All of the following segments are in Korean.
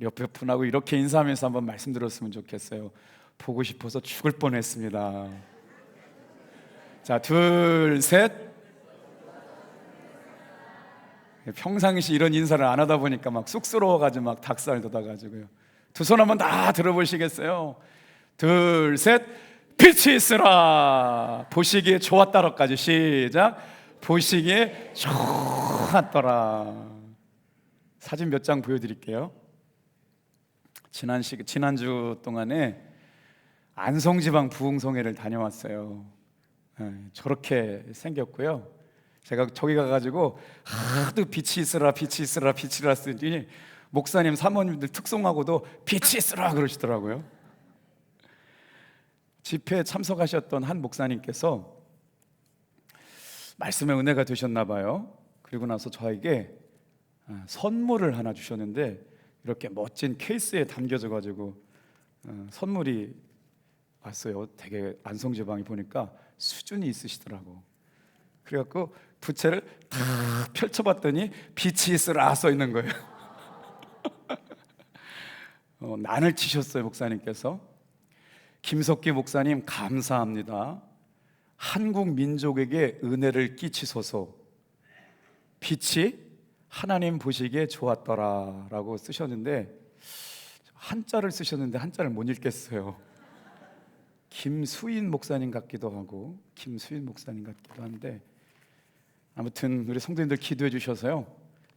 옆에 분하고 이렇게 인사하면서 한번 말씀드렸으면 좋겠어요. 보고 싶어서 죽을 뻔했습니다. 자, 둘, 셋. 평상시 이런 인사를 안 하다 보니까 막 쑥스러워가지고 막 닭살 돋아가지고요. 두 손 한번 다 들어보시겠어요? 둘, 셋. 빛이 있으라. 보시기에 좋았다라까지. 시작. 보시기에 좋았더라. 사진 몇 장 보여드릴게요. 지난주 동안에 안성지방 부흥성회를 다녀왔어요. 저렇게 생겼고요. 제가 저기 가가지고 하도 빛이 있으라 빛이 있으라 빛이 있으라 했더니 목사님 사모님들 특송하고도 빛이 있으라 그러시더라고요. 집회에 참석하셨던 한 목사님께서 말씀에 은혜가 되셨나 봐요. 그리고 나서 저에게 선물을 하나 주셨는데 이렇게 멋진 케이스에 담겨져 가지고 선물이 왔어요. 되게 안성지방이 보니까 수준이 있으시더라고. 그래갖고 부채를 다 펼쳐봤더니 빛이 있으라 써 있는 거예요. 난을 치셨어요. 목사님께서. 김석기 목사님 감사합니다. 한국 민족에게 은혜를 끼치소서. 빛이 하나님 보시기에 좋았더라 라고 쓰셨는데 한자를 쓰셨는데 한자를 못 읽겠어요. 김수인 목사님 같기도 하고 김수인 목사님 같기도 한데 아무튼 우리 성도님들 기도해 주셔서요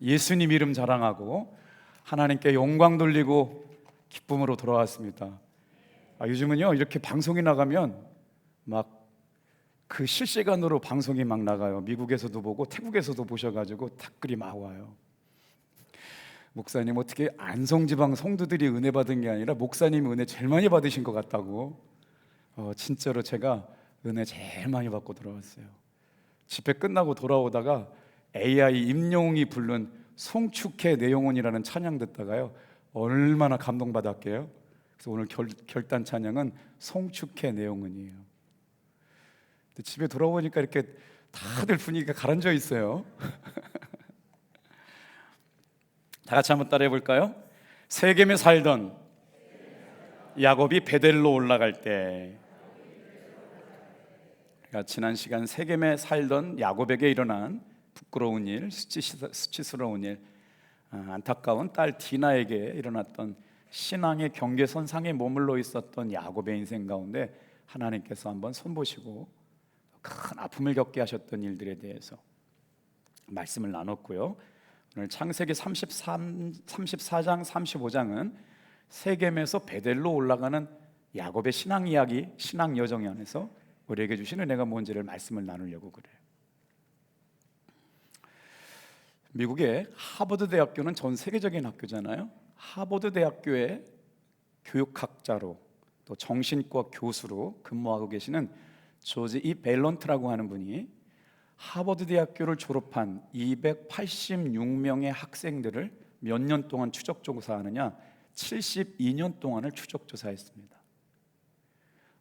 예수님 이름 자랑하고 하나님께 영광 돌리고 기쁨으로 돌아왔습니다. 요즘은요 이렇게 방송이 나가면 막 그 실시간으로 방송이 막 나가요. 미국에서도 보고 태국에서도 보셔가지고 댓글이 막 와요. 목사님 어떻게 안성지방 성도들이 은혜 받은 게 아니라 목사님이 은혜 제일 많이 받으신 것 같다고. 진짜로 제가 은혜 제일 많이 받고 돌아왔어요. 집회 끝나고 돌아오다가 AI 임영웅이 부른 송축해 내용원이라는 찬양 듣다가요 얼마나 감동받았게요. 그래서 오늘 결단 찬양은 송축해 내용원이에요. 집에 돌아오니까 이렇게 다들 분위기가 가라앉아 있어요. 다 같이 한번 따라해 볼까요? 세겜에 살던 야곱이 베델로 올라갈 때. 그러니까 지난 시간 세겜에 살던 야곱에게 일어난 부끄러운 일, 수치스러운 일, 안타까운 딸 디나에게 일어났던 신앙의 경계선상에 머물러 있었던 야곱의 인생 가운데 하나님께서 한번 손보시고 큰 아픔을 겪게 하셨던 일들에 대해서 말씀을 나눴고요. 오늘 창세기 34장 35장은 세겜에서 베델로 올라가는 야곱의 신앙 이야기, 신앙 여정 안에서 우리에게 주신 은혜가 뭔지를 말씀을 나누려고 그래요. 미국의 하버드 대학교는 전 세계적인 학교잖아요. 하버드 대학교의 교육학자로 또 정신과 교수로 근무하고 계시는 조지 이 벨런트라고 하는 분이 하버드 대학교를 졸업한 286명의 학생들을 몇 년 동안 추적 조사하느냐 72년 동안을 추적 조사했습니다.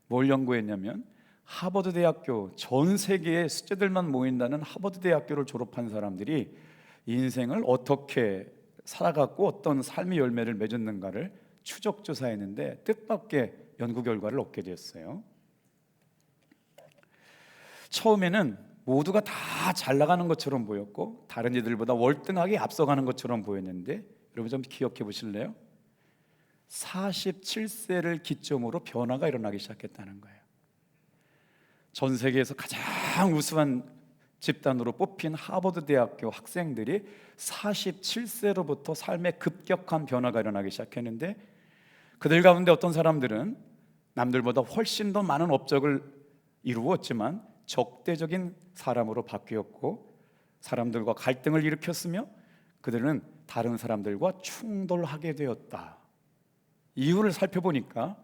뭘 연구했냐면 하버드 대학교 전 세계의 수재들만 모인다는 하버드 대학교를 졸업한 사람들이 인생을 어떻게 살아갔고 어떤 삶의 열매를 맺었는가를 추적 조사했는데 뜻밖의 연구 결과를 얻게 되었어요. 처음에는 모두가 다 잘 나가는 것처럼 보였고 다른 이들보다 월등하게 앞서가는 것처럼 보였는데 여러분 좀 기억해 보실래요? 47세를 기점으로 변화가 일어나기 시작했다는 거예요. 전 세계에서 가장 우수한 집단으로 뽑힌 하버드 대학교 학생들이 47세로부터 삶의 급격한 변화가 일어나기 시작했는데 그들 가운데 어떤 사람들은 남들보다 훨씬 더 많은 업적을 이루었지만 적대적인 사람으로 바뀌었고 사람들과 갈등을 일으켰으며 그들은 다른 사람들과 충돌하게 되었다. 이유를 살펴보니까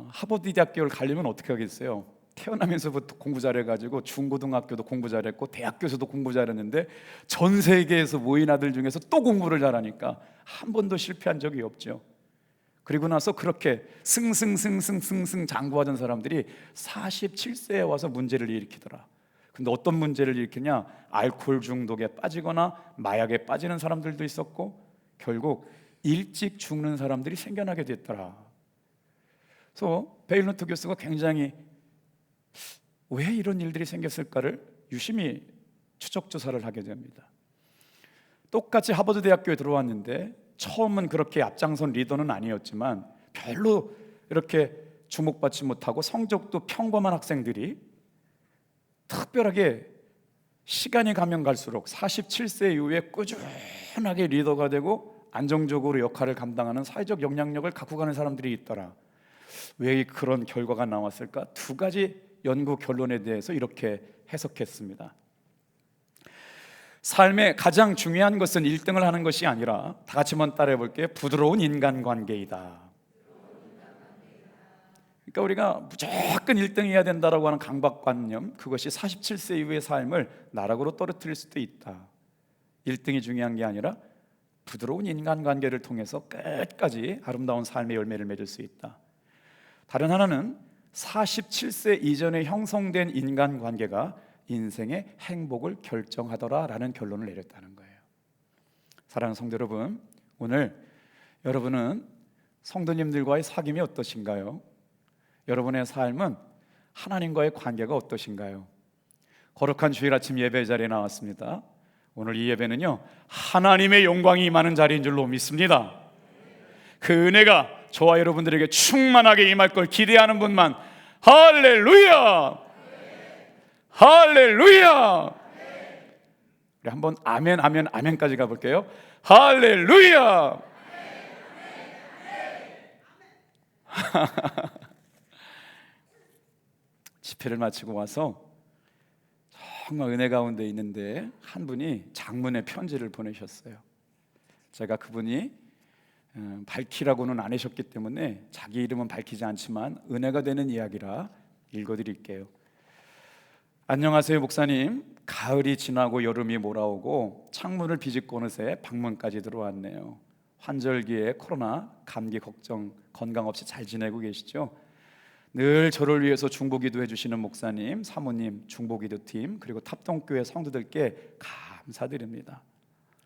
하버드 대학교를 가려면 어떻게 하겠어요? 태어나면서부터 공부 잘해가지고 중고등학교도 공부 잘했고 대학교에서도 공부 잘했는데 전 세계에서 모인 아들 중에서 또 공부를 잘하니까 한 번도 실패한 적이 없죠. 그리고 나서 그렇게 승승 장구하던 사람들이 47세에 와서 문제를 일으키더라. 근데 어떤 문제를 일으키냐? 알코올 중독에 빠지거나 마약에 빠지는 사람들도 있었고 결국 일찍 죽는 사람들이 생겨나게 됐더라. 그래서 베일런트 교수가 굉장히 왜 이런 일들이 생겼을까를 유심히 추적 조사를 하게 됩니다. 똑같이 하버드 대학교에 들어왔는데 처음은 그렇게 앞장선 리더는 아니었지만 별로 이렇게 주목받지 못하고 성적도 평범한 학생들이 특별하게 시간이 가면 갈수록 47세 이후에 꾸준하게 리더가 되고 안정적으로 역할을 감당하는 사회적 영향력을 갖고 가는 사람들이 있더라. 왜 그런 결과가 나왔을까? 두 가지 연구 결론에 대해서 이렇게 해석했습니다. 삶의 가장 중요한 것은 1등을 하는 것이 아니라, 다 같이 한번 따라해 볼게요. 부드러운 인간관계이다. 그러니까 우리가 무조건 1등 해야 된다라고 하는 강박관념, 그것이 47세 이후의 삶을 나락으로 떨어뜨릴 수도 있다. 1등이 중요한 게 아니라 부드러운 인간관계를 통해서 끝까지 아름다운 삶의 열매를 맺을 수 있다. 다른 하나는 47세 이전에 형성된 인간관계가 인생의 행복을 결정하더라라는 결론을 내렸다는 거예요. 사랑하는 성도 여러분, 오늘 여러분은 성도님들과의 사귐이 어떠신가요? 여러분의 삶은 하나님과의 관계가 어떠신가요? 거룩한 주일 아침 예배 자리에 나왔습니다. 오늘 이 예배는요, 하나님의 영광이 임하는 자리인 줄로 믿습니다. 그 은혜가 저와 여러분들에게 충만하게 임할 걸 기대하는 분만 할렐루야! 할렐루야! 우리 한번 아멘 아멘 아멘까지 가볼게요. 할렐루야! 집회를 마치고 와서 정말 은혜 가운데 있는데 한 분이 장문의 편지를 보내셨어요. 제가 그분이 밝히라고는 안 하셨기 때문에 자기 이름은 밝히지 않지만 은혜가 되는 이야기라 읽어드릴게요. 안녕하세요 목사님, 가을이 지나고 여름이 몰아오고 창문을 비집고 어느 새 방문까지 들어왔네요. 환절기에 코로나, 감기 걱정, 건강 없이 잘 지내고 계시죠? 늘 저를 위해서 중보기도 해주시는 목사님, 사모님, 중보기도팀, 그리고 탑동교회 성도들께 감사드립니다.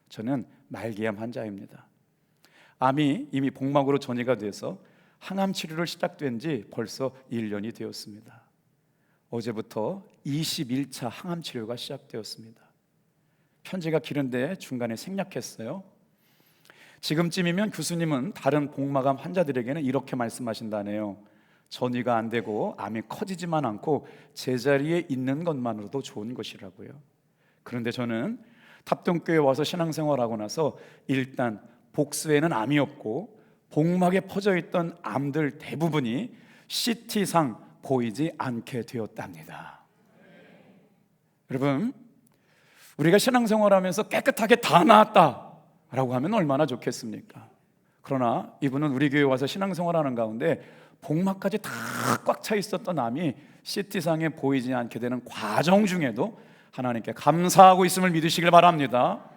저는 말기암 환자입니다. 암이 이미 복막으로 전이가 돼서 항암 치료를 시작된 지 벌써 1년이 되었습니다. 어제부터 21차 항암 치료가 시작되었습니다. 편지가 길은데 중간에 생략했어요. 지금쯤이면 교수님은 다른 복막암 환자들에게는 이렇게 말씀하신다네요. 전이가 안 되고 암이 커지지만 않고 제자리에 있는 것만으로도 좋은 것이라고요. 그런데 저는 탑동교회 와서 신앙생활하고 나서 일단 복수에는 암이 없고 복막에 퍼져있던 암들 대부분이 CT상 보이지 않게 되었답니다. 여러분, 우리가 신앙생활하면서 깨끗하게 다 나았다라고 하면 얼마나 좋겠습니까? 그러나 이분은 우리 교회 와서 신앙생활하는 가운데 복막까지 다 꽉 차 있었던 암이 CT상에 보이지 않게 되는 과정 중에도 하나님께 감사하고 있음을 믿으시길 바랍니다.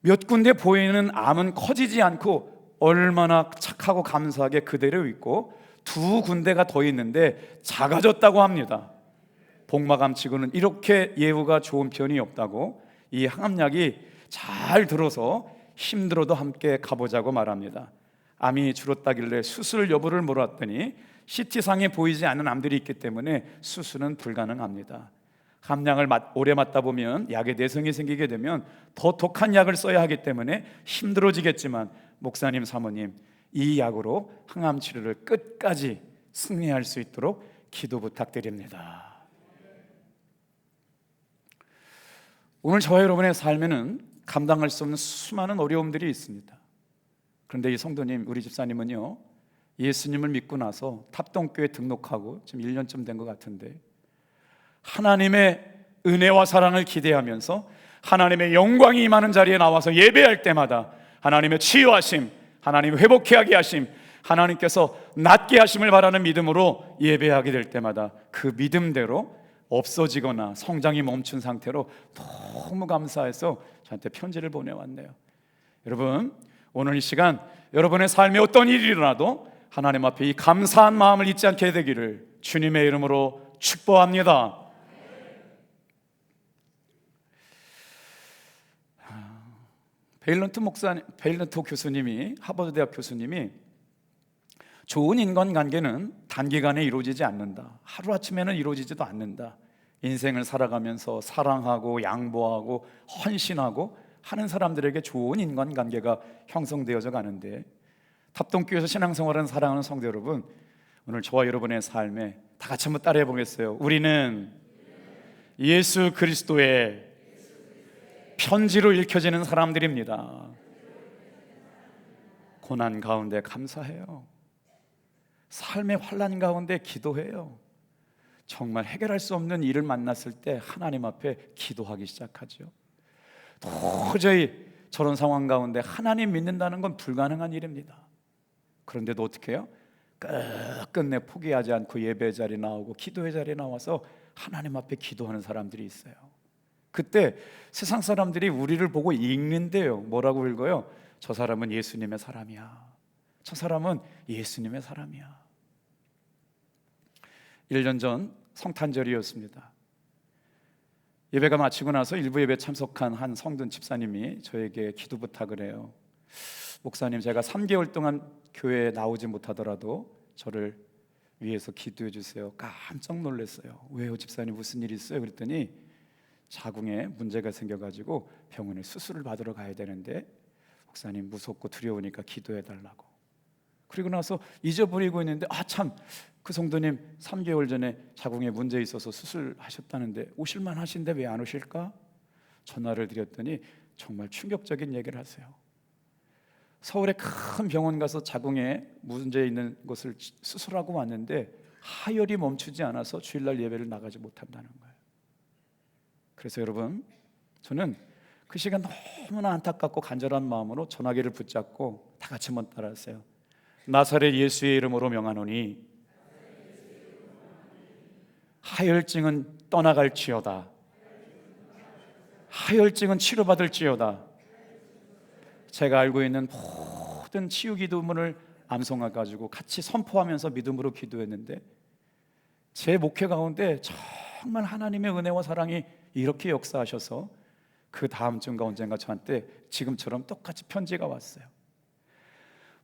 몇 군데 보이는 암은 커지지 않고 얼마나 착하고 감사하게 그대로 있고, 두 군데가 더 있는데 작아졌다고 합니다. 복막암치고는 이렇게 예후가 좋은 편이 없다고 이 항암약이 잘 들어서 힘들어도 함께 가보자고 말합니다. 암이 줄었다길래 수술 여부를 물었더니 CT상에 보이지 않는 암들이 있기 때문에 수술은 불가능합니다. 함약을 오래 맞다 보면 약에 내성이 생기게 되면 더 독한 약을 써야 하기 때문에 힘들어지겠지만 목사님, 사모님, 이 약으로 항암 치료를 끝까지 승리할 수 있도록 기도 부탁드립니다. 오늘 저와 여러분의 삶에는 감당할 수 없는 수많은 어려움들이 있습니다. 그런데 이 성도님, 우리 집사님은요, 예수님을 믿고 나서 탑동교회 등록하고 지금 1년쯤 된 것 같은데 하나님의 은혜와 사랑을 기대하면서 하나님의 영광이 임하는 자리에 나와서 예배할 때마다 하나님의 치유하심, 하나님의 회복케 하게 하심, 하나님께서 낫게 하심을 바라는 믿음으로 예배하게 될 때마다 그 믿음대로 없어지거나 성장이 멈춘 상태로 너무 감사해서 저한테 편지를 보내왔네요. 여러분, 오늘 이 시간 여러분의 삶에 어떤 일이 일어나도 하나님 앞에 이 감사한 마음을 잊지 않게 되기를 주님의 이름으로 축복합니다. 베일런트 교수님이, 하버드 대학 교수님이 좋은 인간관계는 단기간에 이루어지지 않는다. 하루아침에는 이루어지지도 않는다. 인생을 살아가면서 사랑하고 양보하고 헌신하고 하는 사람들에게 좋은 인간관계가 형성되어져 가는데, 탑동교에서 신앙생활하는 사랑하는 성도 여러분, 오늘 저와 여러분의 삶에 다 같이 한번 따라해 보겠어요. 우리는 예수 그리스도의 편지로 읽혀지는 사람들입니다. 고난 가운데 감사해요. 삶의 환난 가운데 기도해요. 정말 해결할 수 없는 일을 만났을 때 하나님 앞에 기도하기 시작하죠. 도저히 저런 상황 가운데 하나님 믿는다는 건 불가능한 일입니다. 그런데도 어떻게 해요? 끝끝내 포기하지 않고 예배 자리에 나오고 기도의 자리에 나와서 하나님 앞에 기도하는 사람들이 있어요. 그때 세상 사람들이 우리를 보고 읽는데요. 뭐라고 읽어요? 저 사람은 예수님의 사람이야. 저 사람은 예수님의 사람이야. 1년 전 성탄절이었습니다. 예배가 마치고 나서 일부 예배 참석한 한 성든 집사님이 저에게 기도 부탁을 해요. 목사님, 제가 3개월 동안 교회에 나오지 못하더라도 저를 위해서 기도해 주세요. 깜짝 놀랐어요. 왜요 집사님, 무슨 일 있어요? 그랬더니 자궁에 문제가 생겨가지고 병원에 수술을 받으러 가야 되는데 목사님 무섭고 두려우니까 기도해 달라고. 그리고 나서 잊어버리고 있는데 참, 그 성도님 3개월 전에 자궁에 문제 있어서 수술하셨다는데 오실만 하신데 왜 안 오실까? 전화를 드렸더니 정말 충격적인 얘기를 하세요. 서울의 큰 병원 가서 자궁에 문제 있는 것을 수술하고 왔는데 하혈이 멈추지 않아서 주일날 예배를 나가지 못한다는 거예요. 그래서 여러분, 저는 그 시간 너무나 안타깝고 간절한 마음으로 전화기를 붙잡고 다 같이 한번 따라하세요. 나사렛 예수의 이름으로 명하노니 하혈증은 떠나갈지어다. 하혈증은 치료받을지어다. 제가 알고 있는 모든 치유 기도문을 암송해가지고 같이 선포하면서 믿음으로 기도했는데 제 목회 가운데 정말 하나님의 은혜와 사랑이 이렇게 역사하셔서 그 다음 주인가 언젠가 저한테 지금처럼 똑같이 편지가 왔어요.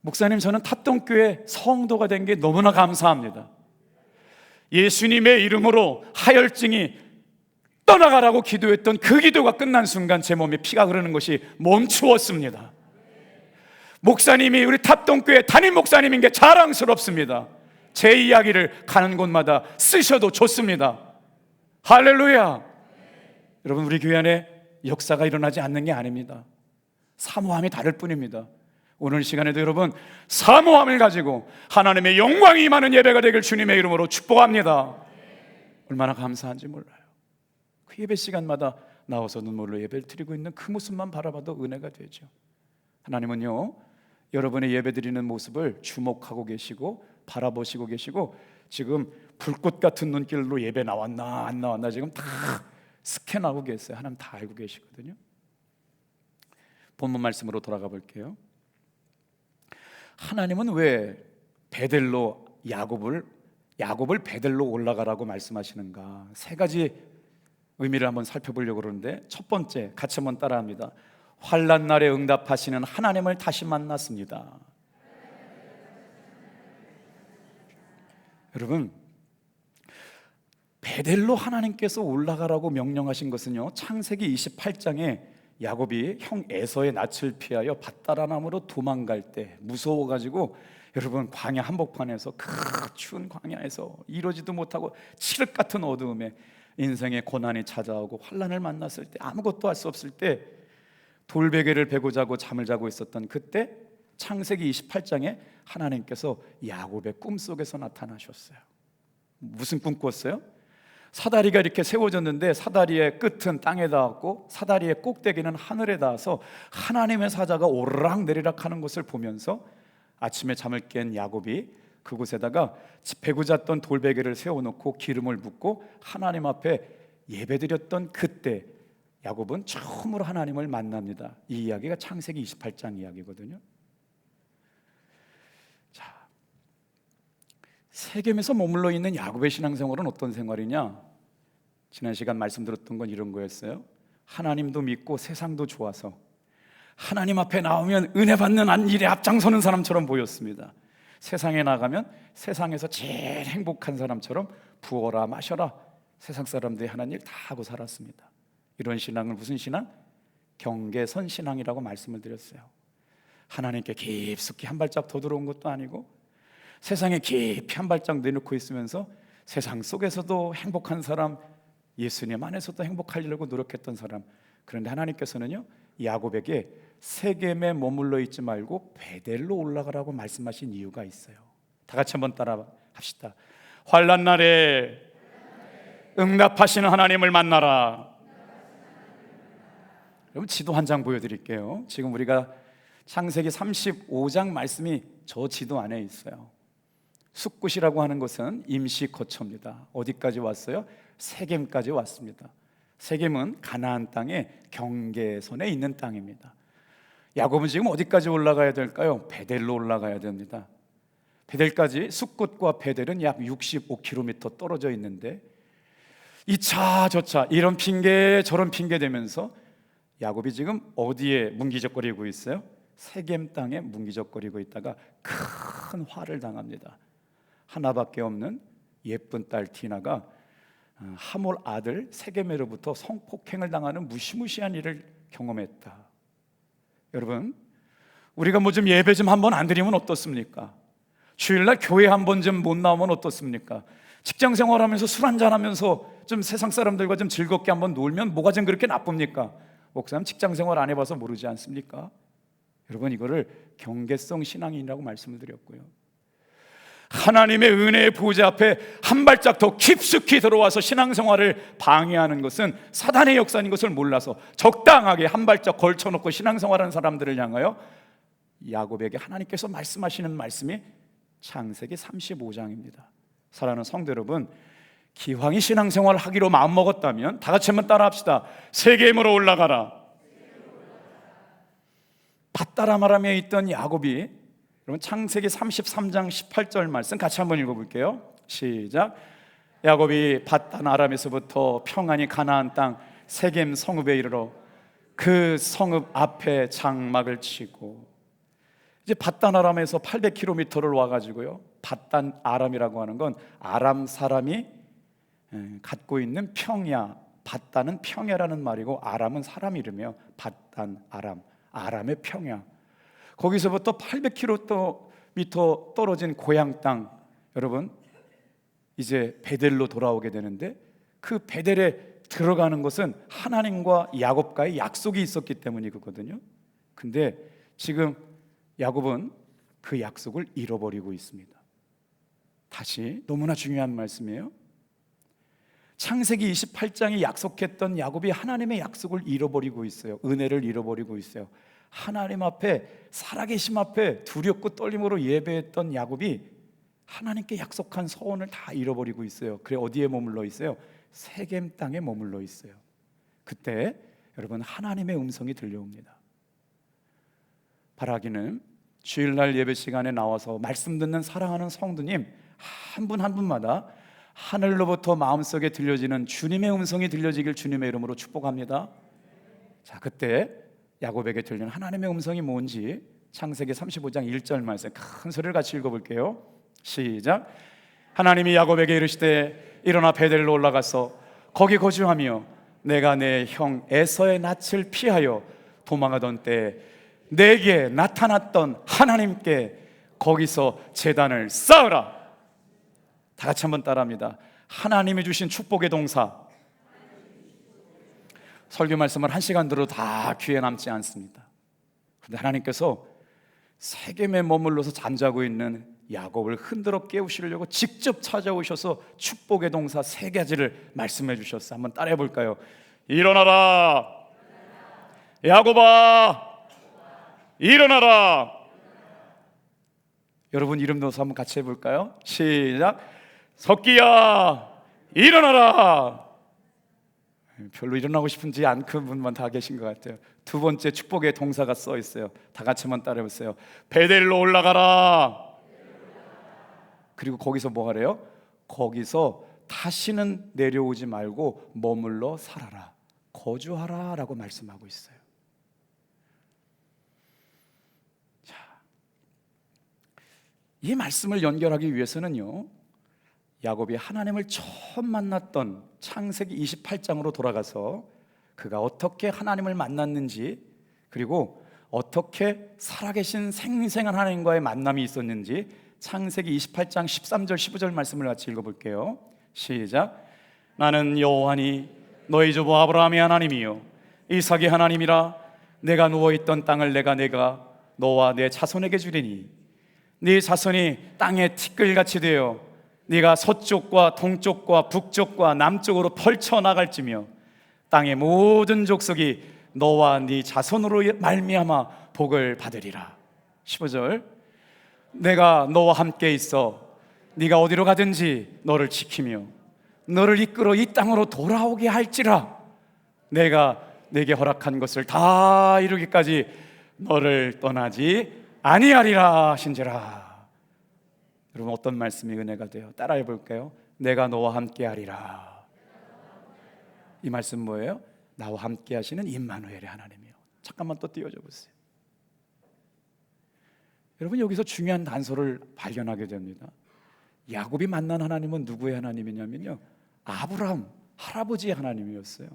목사님, 저는 탑동교회 성도가 된 게 너무나 감사합니다. 예수님의 이름으로 하혈증이 떠나가라고 기도했던 그 기도가 끝난 순간 제 몸에 피가 흐르는 것이 멈추었습니다. 목사님이 우리 탑동교회 담임 목사님인 게 자랑스럽습니다. 제 이야기를 가는 곳마다 쓰셔도 좋습니다. 할렐루야. 여러분, 우리 교회 안에 역사가 일어나지 않는 게 아닙니다. 사모함이 다를 뿐입니다. 오늘 시간에도 여러분, 사모함을 가지고 하나님의 영광이 임하는 예배가 되길 주님의 이름으로 축복합니다. 얼마나 감사한지 몰라요. 그 예배 시간마다 나와서 눈물로 예배를 드리고 있는 그 모습만 바라봐도 은혜가 되죠. 하나님은요, 여러분의 예배 드리는 모습을 주목하고 계시고 바라보시고 계시고 지금 불꽃 같은 눈길로 예배 나왔나 안 나왔나 지금 다 스캔하고 계세요. 하나님 다 알고 계시거든요. 본문 말씀으로 돌아가 볼게요. 하나님은 왜 베델로 야곱을 베델로 올라가라고 말씀하시는가? 세 가지 의미를 한번 살펴보려고 그러는데, 첫 번째, 같이 한번 따라합니다. 환난 날에 응답하시는 하나님을 다시 만났습니다. 여러분, 베델로 하나님께서 올라가라고 명령하신 것은요, 창세기 28장에 야곱이 형 에서의 낯을 피하여 밧다라나무로 도망갈 때 무서워가지고, 여러분, 광야 한복판에서 그 추운 광야에서 이러지도 못하고 칠흑 같은 어두움에 인생의 고난이 찾아오고 환난을 만났을 때, 아무것도 할 수 없을 때 돌베개를 베고 자고 잠을 자고 있었던 그때 창세기 28장에 하나님께서 야곱의 꿈속에서 나타나셨어요. 무슨 꿈 꿨어요? 사다리가 이렇게 세워졌는데 사다리의 끝은 땅에 닿았고 사다리의 꼭대기는 하늘에 닿아서 하나님의 사자가 오르락 내리락 하는 것을 보면서 아침에 잠을 깬 야곱이 그곳에다가 베고 잤던 돌베개를 세워놓고 기름을 붓고 하나님 앞에 예배드렸던 그때 야곱은 처음으로 하나님을 만납니다. 이 이야기가 창세기 28장 이야기거든요. 자, 세겜에서 머물러 있는 야곱의 신앙생활은 어떤 생활이냐? 지난 시간 말씀드렸던 건 이런 거였어요. 하나님도 믿고 세상도 좋아서 하나님 앞에 나오면 은혜 받는 일에 앞장서는 사람처럼 보였습니다. 세상에 나가면 세상에서 제일 행복한 사람처럼 부어라 마셔라 세상 사람들이 하는 일 다 하고 살았습니다. 이런 신앙을 무슨 신앙? 경계선 신앙이라고 말씀을 드렸어요. 하나님께 깊숙이 한 발짝 더 들어온 것도 아니고 세상에 깊이 한 발짝 내놓고 있으면서 세상 속에서도 행복한 사람, 예수님 안에서도 행복하려고 노력했던 사람. 그런데 하나님께서는요, 야곱에게 세겜에 머물러 있지 말고 베델로 올라가라고 말씀하신 이유가 있어요. 다 같이 한번 따라 합시다. 환난 날에 응답하시는 하나님을 만나라. 여러분, 지도 한 장 보여드릴게요. 지금 우리가 창세기 35장 말씀이 저 지도 안에 있어요. 숫굿이라고 하는 것은 임시 거처입니다. 어디까지 왔어요? 세겜까지 왔습니다. 세겜은 가나안 땅의 경계선에 있는 땅입니다. 야곱은 지금 어디까지 올라가야 될까요? 베델로 올라가야 됩니다. 베델까지, 숫굿과 베델은 약 65km 떨어져 있는데 이 차 저 차 이런 핑계 저런 핑계 대면서 야곱이 지금 어디에 문기적거리고 있어요? 세겜 땅에 문기적거리고 있다가 큰 화를 당합니다. 하나밖에 없는 예쁜 딸 디나가 하몰 아들 세겜으로부터 성폭행을 당하는 무시무시한 일을 경험했다. 여러분, 우리가 뭐 좀 예배 좀 한번 안 드리면 어떻습니까? 주일날 교회 한 번 좀 못 나오면 어떻습니까? 직장 생활하면서 술 한잔하면서 좀 세상 사람들과 좀 즐겁게 한번 놀면 뭐가 좀 그렇게 나쁩니까? 목사님 직장 생활 안 해봐서 모르지 않습니까? 여러분, 이거를 경계성 신앙이라고 말씀을 드렸고요. 하나님의 은혜의 보좌 앞에 한 발짝 더 깊숙이 들어와서 신앙생활을 방해하는 것은 사단의 역사인 것을 몰라서 적당하게 한 발짝 걸쳐놓고 신앙생활하는 사람들을 향하여 야곱에게 하나님께서 말씀하시는 말씀이 창세기 35장입니다. 사랑하는 성도 여러분, 기왕이 신앙생활을 하기로 마음먹었다면 다 같이 한번 따라합시다. 세겜으로 올라가라. 밧다라마람에 있던 야곱이, 여러분, 창세기 33장 18절 말씀 같이 한번 읽어볼게요. 시작. 야곱이 밧단 아람에서부터 평안히 가나안 땅 세겜 성읍에 이르러 그 성읍 앞에 장막을 치고, 이제 밧단 아람에서 800km를 와가지고요, 밧단 아람이라고 하는 건 아람 사람이 갖고 있는 평야, 밧단은 평야라는 말이고 아람은 사람 이름이에요. 밧단 아람, 아람의 평야. 거기서부터 800km 떨어진 고향 땅, 여러분, 이제 베델로 돌아오게 되는데 그 베델에 들어가는 것은 하나님과 야곱과의 약속이 있었기 때문이거든요. 근데 지금 야곱은 그 약속을 잃어버리고 있습니다. 다시, 너무나 중요한 말씀이에요. 창세기 28장이 약속했던 야곱이 하나님의 약속을 잃어버리고 있어요. 은혜를 잃어버리고 있어요. 하나님 앞에, 살아계심 앞에 두렵고 떨림으로 예배했던 야곱이 하나님께 약속한 서원을 다 잃어버리고 있어요. 그래, 어디에 머물러 있어요? 세겜 땅에 머물러 있어요. 그때 여러분, 하나님의 음성이 들려옵니다. 바라기는 주일날 예배 시간에 나와서 말씀 듣는 사랑하는 성도님 한 분 한 분마다 하늘로부터 마음속에 들려지는 주님의 음성이 들려지길 주님의 이름으로 축복합니다. 자, 그때 야곱에게 들리는 하나님의 음성이 뭔지 창세기 35장 1절 말씀 큰 소리를 같이 읽어볼게요. 시작. 하나님이 야곱에게 이르시되 일어나 베델로 올라가서 거기 거주하며 내가 내 형 에서의 낯을 피하여 도망하던 때 내게 나타났던 하나님께 거기서 제단을 쌓으라. 다 같이 한번 따라합니다. 하나님이 주신 축복의 동사. 설교 말씀을 1시간 들어도 다 귀에 남지 않습니다. 그런데 하나님께서 세겜에 머물러서 잠자고 있는 야곱을 흔들어 깨우시려고 직접 찾아오셔서 축복의 동사 3가지를 말씀해 주셨어요. 한번 따라해 볼까요? 일어나라, 야곱아, 일어나라. 여러분 이름 넣어서 한번 같이 해볼까요? 시작. 석기야, 일어나라. 별로 일어나고 싶은지 않은 분만 다 계신 것 같아요. 2번째 축복의 동사가 써 있어요. 다 같이 한번 따라해보세요. 베델로 올라가라. 그리고 거기서 뭐 하래요? 거기서 다시는 내려오지 말고 머물러 살아라, 거주하라 라고 말씀하고 있어요. 이 말씀을 연결하기 위해서는요, 야곱이 하나님을 처음 만났던 창세기 28장으로 돌아가서 그가 어떻게 하나님을 만났는지, 그리고 어떻게 살아계신 생생한 하나님과의 만남이 있었는지 창세기 28장 13절 15절 말씀을 같이 읽어볼게요. 시작. 나는 여호와니 너희 주 아브라함의 하나님이요 이삭의 하나님이라. 내가 누워있던 땅을 내가 너와 내 자손에게 주리니 네 자손이 땅의 티끌같이 되어 네가 서쪽과 동쪽과 북쪽과 남쪽으로 펼쳐나갈지며 땅의 모든 족속이 너와 네 자손으로 말미암아 복을 받으리라. 15절. 내가 너와 함께 있어 네가 어디로 가든지 너를 지키며 너를 이끌어 이 땅으로 돌아오게 할지라. 내가 내게 허락한 것을 다 이루기까지 너를 떠나지 아니하리라 하신지라. 여러분, 어떤 말씀이 은혜가 돼요? 따라해 볼까요? 내가 너와 함께 하리라. 이 말씀 뭐예요? 나와 함께 하시는 임마누엘의 하나님이요. 잠깐만 또 띄워줘 보세요. 여러분, 여기서 중요한 단서를 발견하게 됩니다. 야곱이 만난 하나님은 누구의 하나님이냐면요, 아브라함 할아버지의 하나님이었어요.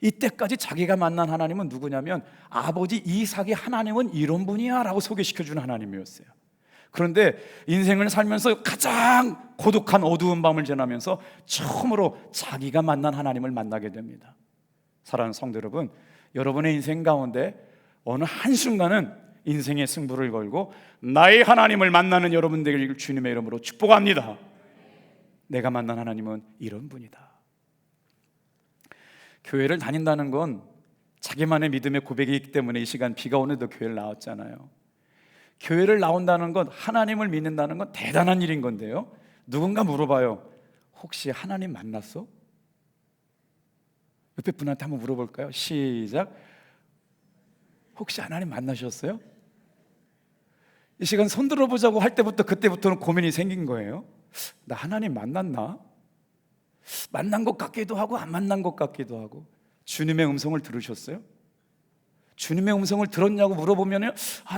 이때까지 자기가 만난 하나님은 누구냐면 아버지 이삭의 하나님은 이런 분이야 라고 소개시켜주는 하나님이었어요. 그런데 인생을 살면서 가장 고독한 어두운 밤을 지나면서 처음으로 자기가 만난 하나님을 만나게 됩니다. 사랑하는 성도 여러분, 여러분의 인생 가운데 어느 한순간은 인생의 승부를 걸고 나의 하나님을 만나는 여러분 되길 주님의 이름으로 축복합니다. 내가 만난 하나님은 이런 분이다. 교회를 다닌다는 건 자기만의 믿음의 고백이기 때문에 이 시간 비가 오는데도 교회를 나왔잖아요. 교회를 나온다는 건, 하나님을 믿는다는 건 대단한 일인 건데요, 누군가 물어봐요. 혹시 하나님 만났어? 옆에 분한테 한번 물어볼까요? 시작. 혹시 하나님 만나셨어요? 이 시간 손 들어보자고 할 때부터 그때부터는 고민이 생긴 거예요. 나 하나님 만났나? 만난 것 같기도 하고 안 만난 것 같기도 하고. 주님의 음성을 들으셨어요? 주님의 음성을 들었냐고 물어보면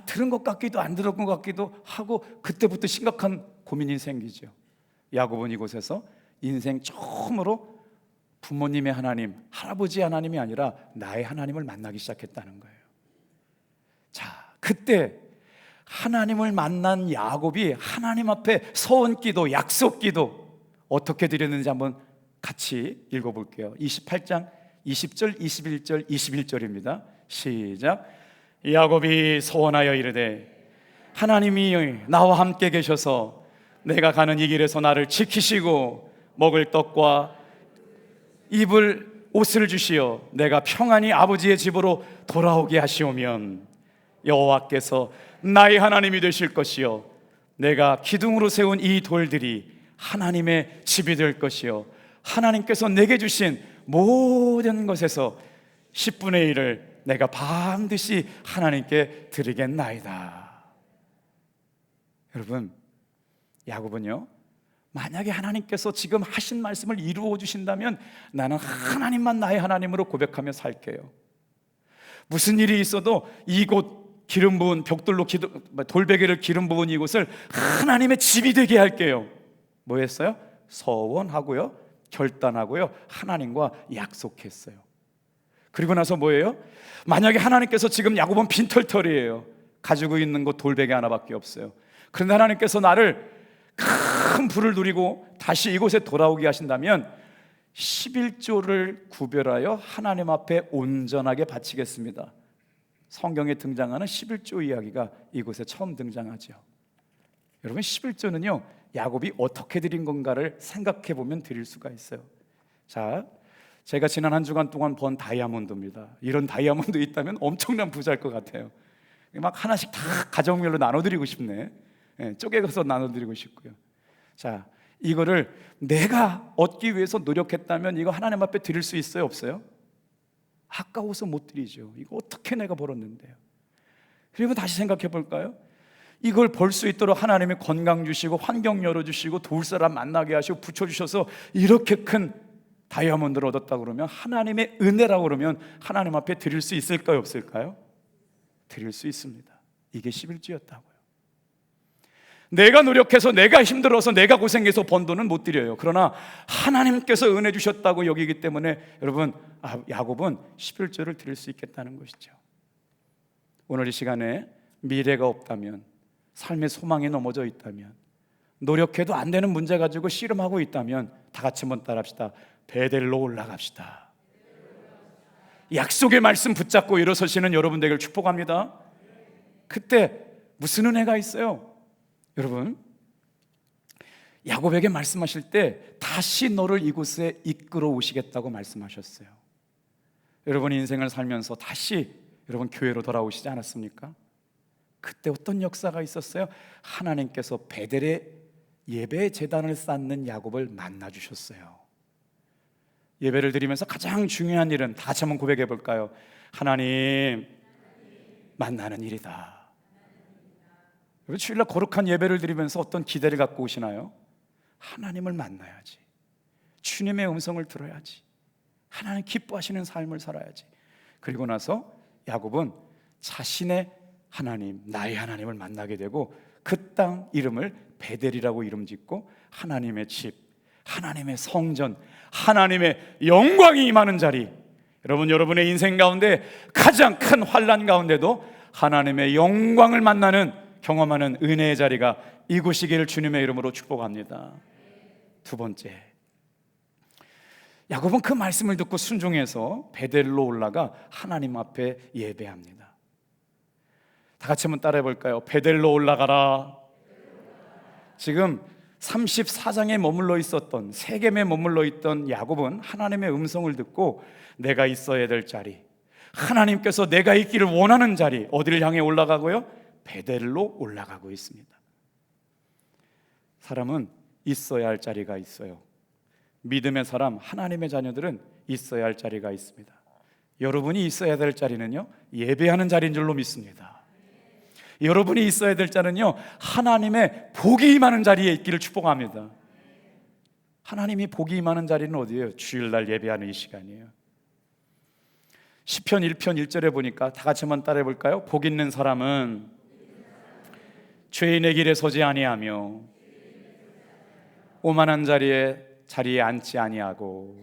들은 것 같기도 안 들은 것 같기도 하고, 그때부터 심각한 고민이 생기죠. 야곱은 이곳에서 인생 처음으로 부모님의 하나님, 할아버지의 하나님이 아니라 나의 하나님을 만나기 시작했다는 거예요. 자, 그때 하나님을 만난 야곱이 하나님 앞에 서원기도, 약속기도 어떻게 드렸는지 한번 같이 읽어볼게요. 28장 20절, 21절, 21절입니다. 시작. 야곱이 서원하여 이르되 하나님이 나와 함께 계셔서 내가 가는 이 길에서 나를 지키시고 먹을 떡과 입을 옷을 주시어 내가 평안히 아버지의 집으로 돌아오게 하시오면 여호와께서 나의 하나님이 되실 것이요 내가 기둥으로 세운 이 돌들이 하나님의 집이 될 것이요 하나님께서 내게 주신 모든 것에서 10분의 1을 내가 반드시 하나님께 드리겠나이다. 여러분, 야곱은요, 만약에 하나님께서 지금 하신 말씀을 이루어 주신다면 나는 하나님만 나의 하나님으로 고백하며 살게요. 무슨 일이 있어도 이곳 기름 부은 벽돌로 돌베개를 기름 부은 이곳을 하나님의 집이 되게 할게요. 뭐 했어요? 서원하고요, 결단하고요, 하나님과 약속했어요. 그리고 나서 뭐예요? 만약에 하나님께서 지금 야곱은 빈털털이에요. 가지고 있는 것 돌베개 하나밖에 없어요. 그런데 하나님께서 나를 큰 부를 누리고 다시 이곳에 돌아오게 하신다면 11조를 구별하여 하나님 앞에 온전하게 바치겠습니다. 성경에 등장하는 11조 이야기가 이곳에 처음 등장하죠. 여러분, 11조는요 야곱이 어떻게 드린 건가를 생각해 보면 드릴 수가 있어요. 자, 제가 지난 한 주간 동안 번 다이아몬드입니다. 이런 다이아몬드 있다면 엄청난 부자일 것 같아요. 막 하나씩 다 가정별로 나눠드리고 싶네. 쪼개서 나눠드리고 싶고요. 자, 이거를 내가 얻기 위해서 노력했다면 이거 하나님 앞에 드릴 수 있어요, 없어요? 아까워서 못 드리죠. 이거 어떻게 내가 벌었는데요. 그리고 다시 생각해 볼까요? 이걸 벌 수 있도록 하나님이 건강 주시고 환경 열어주시고 도울 사람 만나게 하시고 붙여주셔서 이렇게 큰 다이아몬드를 얻었다 그러면 하나님의 은혜라고 그러면 하나님 앞에 드릴 수 있을까요, 없을까요? 드릴 수 있습니다. 이게 11조였다고요. 내가 노력해서, 내가 힘들어서, 내가 고생해서 번 돈은 못 드려요. 그러나 하나님께서 은혜 주셨다고 여기기 때문에 여러분, 야곱은 11조를 드릴 수 있겠다는 것이죠. 오늘 이 시간에 미래가 없다면, 삶의 소망이 넘어져 있다면, 노력해도 안 되는 문제 가지고 씨름하고 있다면 다 같이 한번 따라합시다. 베델로 올라갑시다. 약속의 말씀 붙잡고 일어서시는 여러분 되길 축복합니다. 그때 무슨 은혜가 있어요? 여러분, 야곱에게 말씀하실 때 다시 너를 이곳에 이끌어 오시겠다고 말씀하셨어요. 여러분 인생을 살면서 다시 여러분 교회로 돌아오시지 않았습니까? 그때 어떤 역사가 있었어요? 하나님께서 베델의 예배 제단을 쌓는 야곱을 만나 주셨어요. 예배를 드리면서 가장 중요한 일은 다 같이 한번 고백해 볼까요? 하나님 만나는 일이다. 여러분 주일날 거룩한 예배를 드리면서 어떤 기대를 갖고 오시나요? 하나님을 만나야지, 주님의 음성을 들어야지, 하나님 기뻐하시는 삶을 살아야지. 그리고 나서 야곱은 자신의 하나님, 나의 하나님을 만나게 되고 그 땅 이름을 베델이라고 이름 짓고 하나님의 집, 하나님의 성전, 하나님의 영광이 임하는 자리, 여러분의 인생 가운데 가장 큰 환난 가운데도 하나님의 영광을 만나는, 경험하는 은혜의 자리가 이곳이기를 주님의 이름으로 축복합니다. 두 번째, 야곱은 그 말씀을 듣고 순종해서 베델로 올라가 하나님 앞에 예배합니다. 다 같이 한번 따라해 볼까요? 베델로 올라가라. 지금 34장에 머물러 있었던, 세겜에 머물러 있던 야곱은 하나님의 음성을 듣고 내가 있어야 될 자리, 하나님께서 내가 있기를 원하는 자리, 어디를 향해 올라가고요? 베델로 올라가고 있습니다. 사람은 있어야 할 자리가 있어요. 믿음의 사람, 하나님의 자녀들은 있어야 할 자리가 있습니다. 여러분이 있어야 될 자리는요, 예배하는 자리인 줄로 믿습니다. 여러분이 있어야 될 자는요, 하나님의 복이 임하는 자리에 있기를 축복합니다. 하나님이 복이 임하는 자리는 어디예요? 주일날 예배하는 이 시간이에요. 시편 1편 1절에 보니까 다 같이 한번 따라해 볼까요? 복 있는 사람은 죄인의 길에 서지 아니하며 오만한 자리에 앉지 아니하고.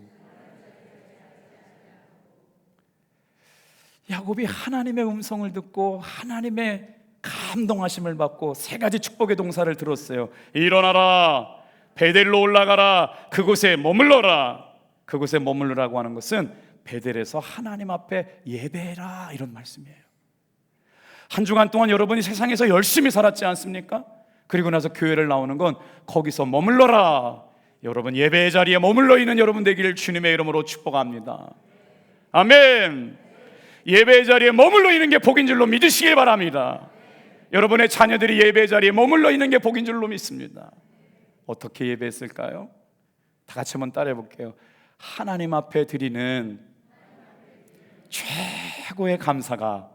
야곱이 하나님의 음성을 듣고 하나님의 감동하심을 받고 세 가지 축복의 동사를 들었어요. 일어나라, 베델로 올라가라, 그곳에 머물러라. 그곳에 머물러라고 하는 것은 베델에서 하나님 앞에 예배해라, 이런 말씀이에요. 한 주간 동안 여러분이 세상에서 열심히 살았지 않습니까? 그리고 나서 교회를 나오는 건 거기서 머물러라. 여러분 예배의 자리에 머물러 있는 여러분 되기를 주님의 이름으로 축복합니다. 아멘. 예배의 자리에 머물러 있는 게 복인 줄로 믿으시길 바랍니다. 여러분의 자녀들이 예배의 자리에 머물러 있는 게 복인 줄로 믿습니다. 어떻게 예배했을까요? 다 같이 한번 따라해 볼게요. 하나님 앞에 드리는 최고의 감사가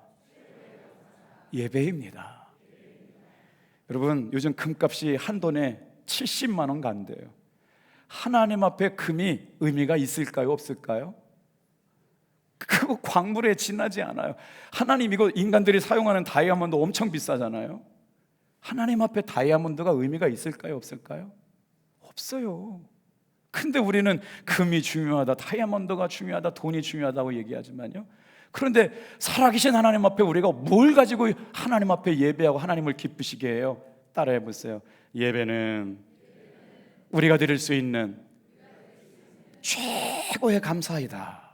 예배입니다. 여러분 요즘 금값이 한 돈에 70만 원 간대요. 하나님 앞에 금이 의미가 있을까요? 없을까요? 그거 광물에 지나지 않아요. 하나님, 이거 인간들이 사용하는 다이아몬드 엄청 비싸잖아요. 하나님 앞에 다이아몬드가 의미가 있을까요? 없을까요? 없어요. 근데 우리는 금이 중요하다, 다이아몬드가 중요하다, 돈이 중요하다고 얘기하지만요, 그런데 살아계신 하나님 앞에 우리가 뭘 가지고 하나님 앞에 예배하고 하나님을 기쁘시게 해요? 따라해 보세요. 예배는 우리가 드릴 수 있는 최고의 감사이다.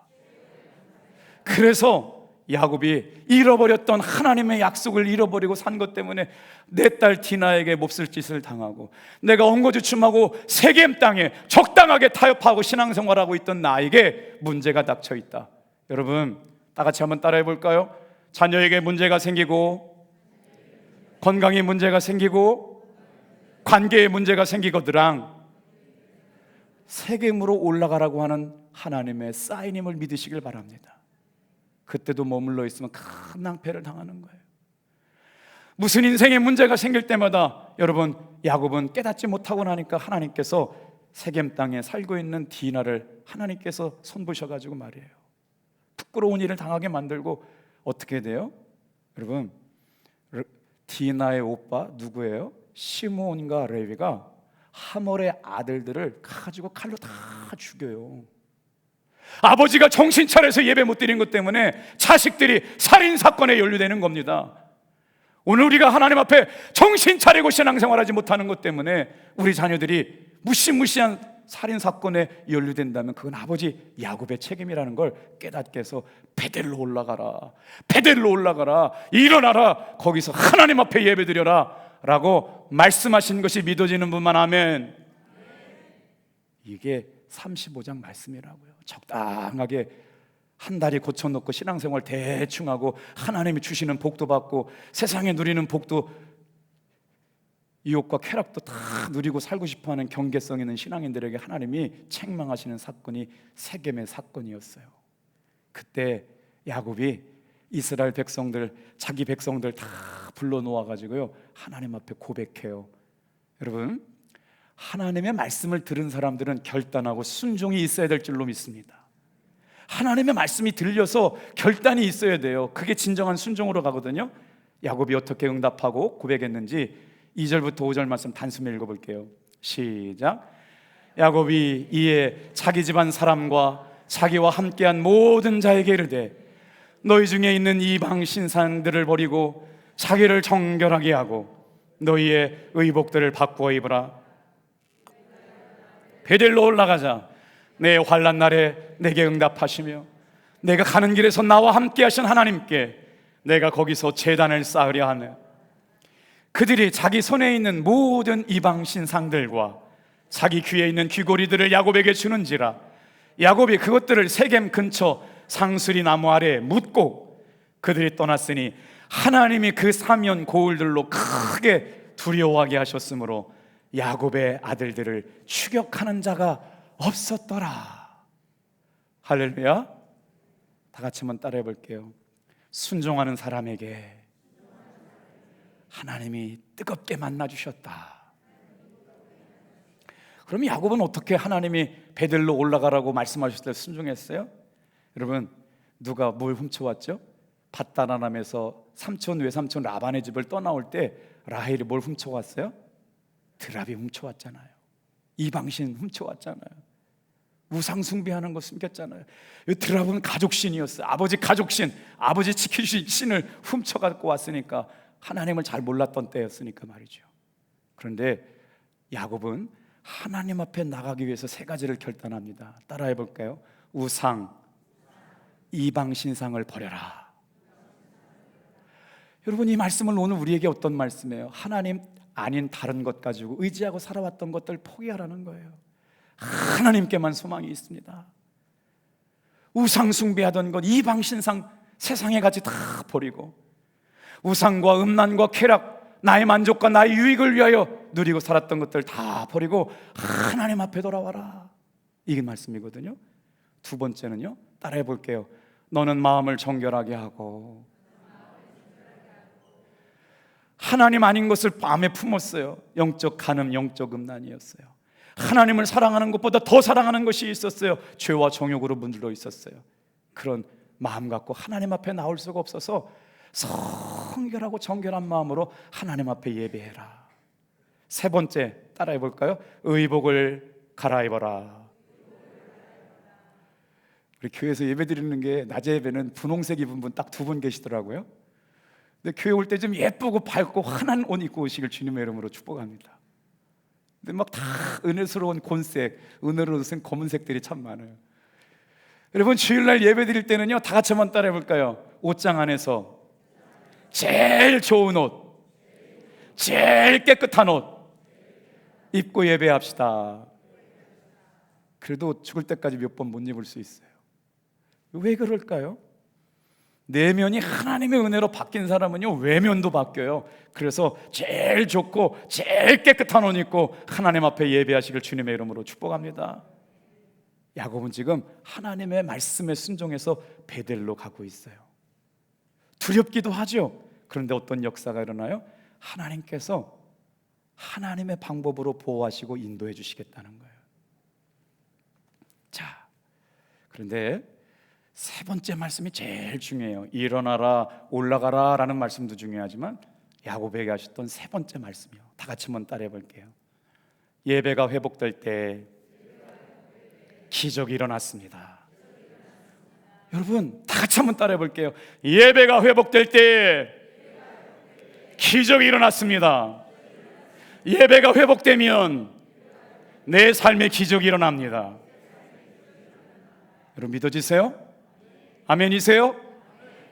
그래서 야곱이 잃어버렸던 하나님의 약속을 잃어버리고 산 것 때문에 내 딸 디나에게 몹쓸 짓을 당하고, 내가 엉거주춤하고 세겜 땅에 적당하게 타협하고 신앙생활하고 있던 나에게 문제가 닥쳐 있다. 여러분 다 같이 한번 따라해 볼까요? 자녀에게 문제가 생기고, 건강에 문제가 생기고, 관계에 문제가 생기거드랑 세겜으로 올라가라고 하는 하나님의 사인임을 믿으시길 바랍니다. 그때도 머물러 있으면 큰 낭패를 당하는 거예요. 무슨 인생에 문제가 생길 때마다 여러분 야곱은 깨닫지 못하고 나니까 하나님께서 세겜 땅에 살고 있는 디나를 하나님께서 손보셔가지고 말이에요, 부끄러운 일을 당하게 만들고 어떻게 돼요? 여러분 디나의 오빠 누구예요? 시므온과 레위가 하몰의 아들들을 가지고 칼로 다 죽여요. 아버지가 정신 차려서 예배 못 드린 것 때문에 자식들이 살인 사건에 연루되는 겁니다. 오늘 우리가 하나님 앞에 정신 차리고 신앙생활하지 못하는 것 때문에 우리 자녀들이 무시무시한 살인 사건에 연루된다면 그건 아버지 야곱의 책임이라는 걸 깨닫게 해서 베델로 올라가라, 베델로 올라가라, 일어나라, 거기서 하나님 앞에 예배드려라 라고 말씀하신 것이 믿어지는 분만 아멘. 이게 35장 말씀이라고요. 적당하게 한 다리 고쳐놓고 신앙생활 대충 하고 하나님이 주시는 복도 받고 세상에 누리는 복도, 유혹과 쾌락도 다 누리고 살고 싶어하는 경계성 있는 신앙인들에게 하나님이 책망하시는 사건이 세겜의 사건이었어요. 그때 야곱이 이스라엘 백성들, 자기 백성들 다 불러 놓아가지고요 하나님 앞에 고백해요. 여러분, 하나님의 말씀을 들은 사람들은 결단하고 순종이 있어야 될 줄로 믿습니다. 하나님의 말씀이 들려서 결단이 있어야 돼요. 그게 진정한 순종으로 가거든요. 야곱이 어떻게 응답하고 고백했는지 2절부터 5절 말씀 단숨에 읽어볼게요. 시작. 야곱이 이에 자기 집안 사람과 자기와 함께한 모든 자에게 이르되 너희 중에 있는 이방 신상들을 버리고 자기를 정결하게 하고 너희의 의복들을 바꾸어 입으라. 베델로 올라가자. 내 환난 날에 내게 응답하시며 내가 가는 길에서 나와 함께 하신 하나님께 내가 거기서 제단을 쌓으려 하네. 그들이 자기 손에 있는 모든 이방 신상들과 자기 귀에 있는 귀고리들을 야곱에게 주는지라. 야곱이 그것들을 세겜 근처 상수리 나무 아래 묻고 그들이 떠났으니 하나님이 그 사면 고울들로 크게 두려워하게 하셨으므로 야곱의 아들들을 추격하는 자가 없었더라. 할렐루야. 다 같이 한번 따라해 볼게요. 순종하는 사람에게 하나님이 뜨겁게 만나주셨다. 그럼 야곱은 어떻게 하나님이 베델로 올라가라고 말씀하셨을 때 순종했어요? 여러분, 누가 뭘 훔쳐왔죠? 밧다나람에서 삼촌 외삼촌 라반의 집을 떠나올 때 라헬이 뭘 훔쳐왔어요? 드랍이 훔쳐왔잖아요. 이방신 훔쳐왔잖아요. 우상 숭배하는 거 숨겼잖아요. 드랍은 가족신이었어요. 아버지 가족신, 아버지 지키신 신을 훔쳐갖고 왔으니까 하나님을 잘 몰랐던 때였으니까 말이죠. 그런데 야곱은 하나님 앞에 나가기 위해서 세 가지를 결단합니다. 따라해 볼까요? 우상, 이방 신상을 버려라. 여러분, 이 말씀은 오늘 우리에게 어떤 말씀이에요? 하나님 아닌 다른 것 가지고 의지하고 살아왔던 것들 포기하라는 거예요. 하나님께만 소망이 있습니다. 우상 숭배하던 것, 이방 신상, 세상의 가치 다 버리고 우상과 음란과 쾌락, 나의 만족과 나의 유익을 위하여 누리고 살았던 것들 다 버리고 하나님 앞에 돌아와라. 이게 말씀이거든요. 두 번째는요, 따라해 볼게요. 너는 마음을 정결하게 하고. 하나님 아닌 것을 마음에 품었어요. 영적 간음, 영적 음란이었어요. 하나님을 사랑하는 것보다 더 사랑하는 것이 있었어요. 죄와 정욕으로 문들러 있었어요. 그런 마음 갖고 하나님 앞에 나올 수가 없어서 성결하고 정결한 마음으로 하나님 앞에 예배해라. 세 번째, 따라해 볼까요? 의복을 갈아입어라. 우리 교회에서 예배 드리는 게 낮에 예배는 분홍색 입은 분 딱 두 분 계시더라고요. 근데 교회 올 때 좀 예쁘고 밝고 환한 옷 입고 오시길 주님의 이름으로 축복합니다. 근데 막 다 은혜스러운 곤색, 은혜로운 검은색들이 참 많아요. 여러분, 주일날 예배 드릴 때는요, 다 같이 한번 따라해 볼까요? 옷장 안에서 제일 좋은 옷, 제일 깨끗한 옷 입고 예배합시다. 그래도 죽을 때까지 몇 번 못 입을 수 있어요. 왜 그럴까요? 내면이 하나님의 은혜로 바뀐 사람은요, 외면도 바뀌어요. 그래서 제일 좋고 제일 깨끗한 옷 입고 하나님 앞에 예배하시길 주님의 이름으로 축복합니다. 야곱은 지금 하나님의 말씀에 순종해서 베델로 가고 있어요. 두렵기도 하죠. 그런데 어떤 역사가 일어나요? 하나님께서 하나님의 방법으로 보호하시고 인도해 주시겠다는 거예요. 자, 그런데 세 번째 말씀이 제일 중요해요. 일어나라, 올라가라 라는 말씀도 중요하지만 야곱에게 하셨던 세 번째 말씀이요. 다 같이 한번 따라해 볼게요. 예배가 회복될 때 기적이 일어났습니다. 여러분 다 같이 한번 따라해 볼게요. 예배가 회복될 때 기적이 일어났습니다. 예배가 회복되면 내 삶에 기적이 일어납니다. 여러분 믿어지세요? 아멘이세요?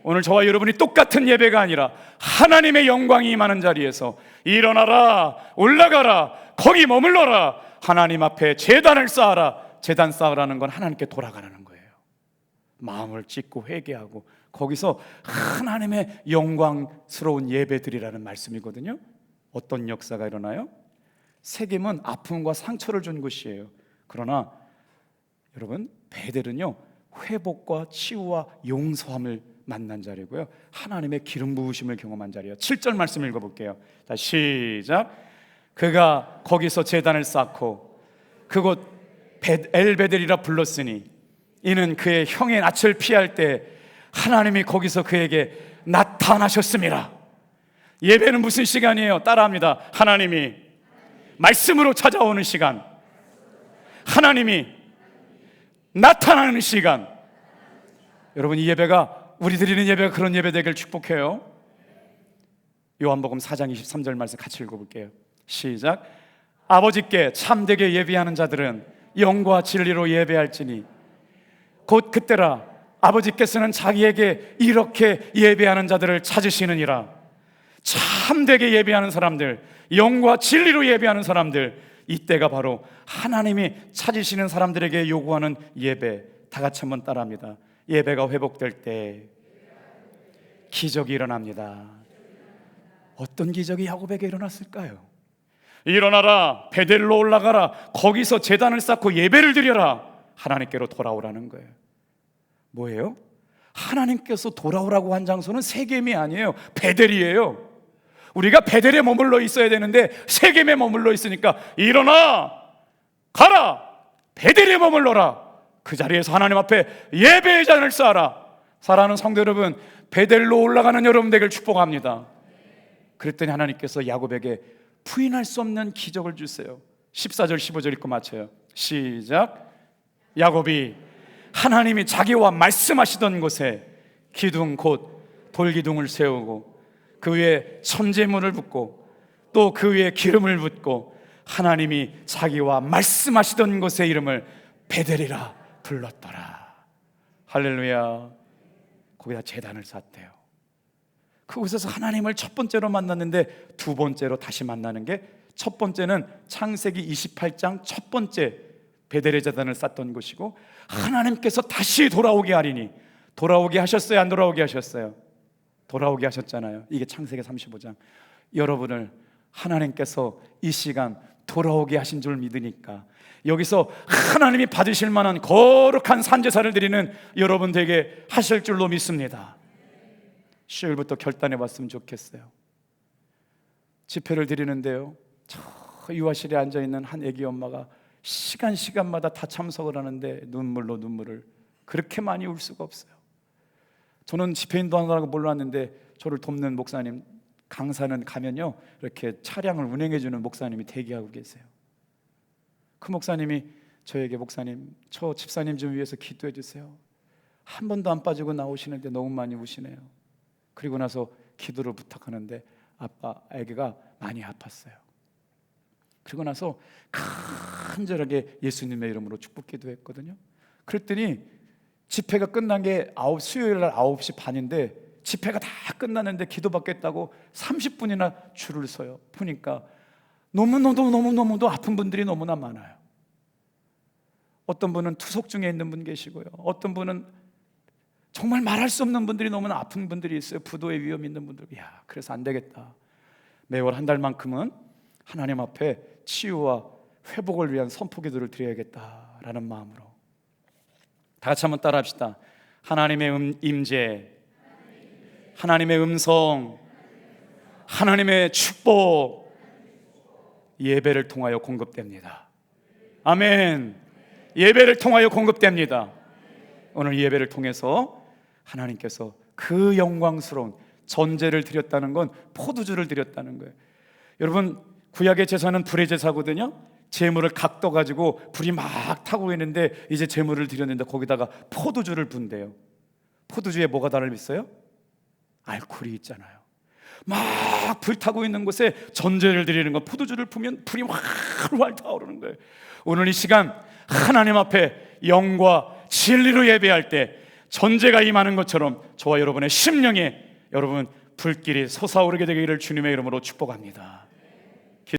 오늘 저와 여러분이 똑같은 예배가 아니라 하나님의 영광이 임하는 자리에서 일어나라, 올라가라, 거기 머물러라, 하나님 앞에 제단을 쌓아라. 제단 쌓으라는 건 하나님께 돌아가라는 거예요. 마음을 찢고 회개하고 거기서 하나님의 영광스러운 예배드리라는 말씀이거든요. 어떤 역사가 일어나요? 세겜은 아픔과 상처를 준 곳이에요. 그러나 여러분 베델은요 회복과 치유와 용서함을 만난 자리고요, 하나님의 기름 부으심을 경험한 자리예요. 7절 말씀 읽어볼게요. 자, 시작. 그가 거기서 제단을 쌓고 그곳 엘베델이라 불렀으니 이는 그의 형의 낯을 피할 때 하나님이 거기서 그에게 나타나셨습니다. 예배는 무슨 시간이에요? 따라합니다. 하나님이 말씀으로 찾아오는 시간, 하나님이 나타나는 시간. 여러분 이 예배가, 우리 드리는 예배가 그런 예배 되길 축복해요. 요한복음 4장 23절 말씀 같이 읽어볼게요. 시작. 아버지께 참되게 예배하는 자들은 영과 진리로 예배할지니 곧 그때라 아버지께서는 자기에게 이렇게 예배하는 자들을 찾으시느니라. 참되게 예배하는 사람들, 영과 진리로 예배하는 사람들, 이때가 바로 하나님이 찾으시는 사람들에게 요구하는 예배. 다 같이 한번 따라합니다. 예배가 회복될 때 기적이 일어납니다. 어떤 기적이 야곱에게 일어났을까요? 일어나라, 베델로 올라가라, 거기서 제단을 쌓고 예배를 드려라. 하나님께로 돌아오라는 거예요. 뭐예요? 하나님께서 돌아오라고 한 장소는 세겜이 아니에요. 베델이에요. 우리가 베델에 머물러 있어야 되는데 세겜에 머물러 있으니까 일어나, 가라, 베델에 머물러라. 그 자리에서 하나님 앞에 예배의 잔을 쌓아라. 사랑하는 성도 여러분, 베델로 올라가는 여러분 되길 축복합니다. 그랬더니 하나님께서 야곱에게 부인할 수 없는 기적을 주세요. 14절 15절 읽고 마쳐요. 시작. 야곱이 하나님이 자기와 말씀하시던 곳에 기둥 곧 돌기둥을 세우고 그 위에 천재물을 붓고 또 그 위에 기름을 붓고 하나님이 자기와 말씀하시던 곳의 이름을 베델이라 불렀더라. 할렐루야. 거기다 제단을 쌓대요. 그곳에서 하나님을 첫 번째로 만났는데 두 번째로 다시 만나는 게, 첫 번째는 창세기 28장 첫 번째 베델의 제단을 쌓던 곳이고, 하나님께서 다시 돌아오게 하리니, 돌아오게 하셨어요? 안 돌아오게 하셨어요? 돌아오게 하셨잖아요. 이게 창세기 35장. 여러분을 하나님께서 이 시간 돌아오게 하신 줄 믿으니까 여기서 하나님이 받으실 만한 거룩한 산제사를 드리는 여러분 되게 하실 줄로 믿습니다. 수요일부터 결단해 봤으면 좋겠어요. 집회를 드리는데요, 저 유아실에 앉아있는 한 애기 엄마가 시간마다 다 참석을 하는데 눈물로 눈물을 그렇게 많이 울 수가 없어요. 저는 집회 인도하느라고 몰랐는데 저를 돕는 목사님, 강사는 가면요 이렇게 차량을 운행해주는 목사님이 대기하고 계세요. 그 목사님이 저에게, 목사님 저 집사님 좀 위해서 기도해 주세요. 한 번도 안 빠지고 나오시는데 너무 많이 우시네요. 그리고 나서 기도를 부탁하는데 아기가 많이 아팠어요. 그리고 나서 간절하게 예수님의 이름으로 축복 기도했거든요. 그랬더니 집회가 끝난 게 수요일 날 9시 반인데 집회가 다 끝났는데 기도받겠다고 30분이나 줄을 서요. 보니까 너무너무 아픈 분들이 너무나 많아요. 어떤 분은 투석 중에 있는 분 계시고요, 어떤 분은 정말 말할 수 없는 분들이 너무나 아픈 분들이 있어요. 부도의 위험 있는 분들. 그래서 안 되겠다. 매월 한 달만큼은 하나님 앞에 치유와 회복을 위한 선포기도를 드려야겠다라는 마음으로 다 같이 한번 따라합시다. 하나님의 임재, 하나님의 음성, 하나님의 축복, 예배를 통하여 공급됩니다. 아멘. 예배를 통하여 공급됩니다. 오늘 예배를 통해서 하나님께서 그 영광스러운 전제를 드렸다는 건 포도주를 드렸다는 거예요. 여러분, 구약의 제사는 불의 제사거든요. 제물을 각 떠가지고 불이 막 타고 있는데 이제 제물을 드렸는데 거기다가 포도주를 붓대요. 포도주에 뭐가 달려있어요? 알코올이 있잖아요. 막 불타고 있는 곳에 전제를 드리는 건 포도주를 부으면 불이 활활 타오르는 거예요. 오늘 이 시간 하나님 앞에 영과 진리로 예배할 때 전제가 임하는 것처럼 저와 여러분의 심령에 여러분 불길이 솟아오르게 되기를 주님의 이름으로 축복합니다.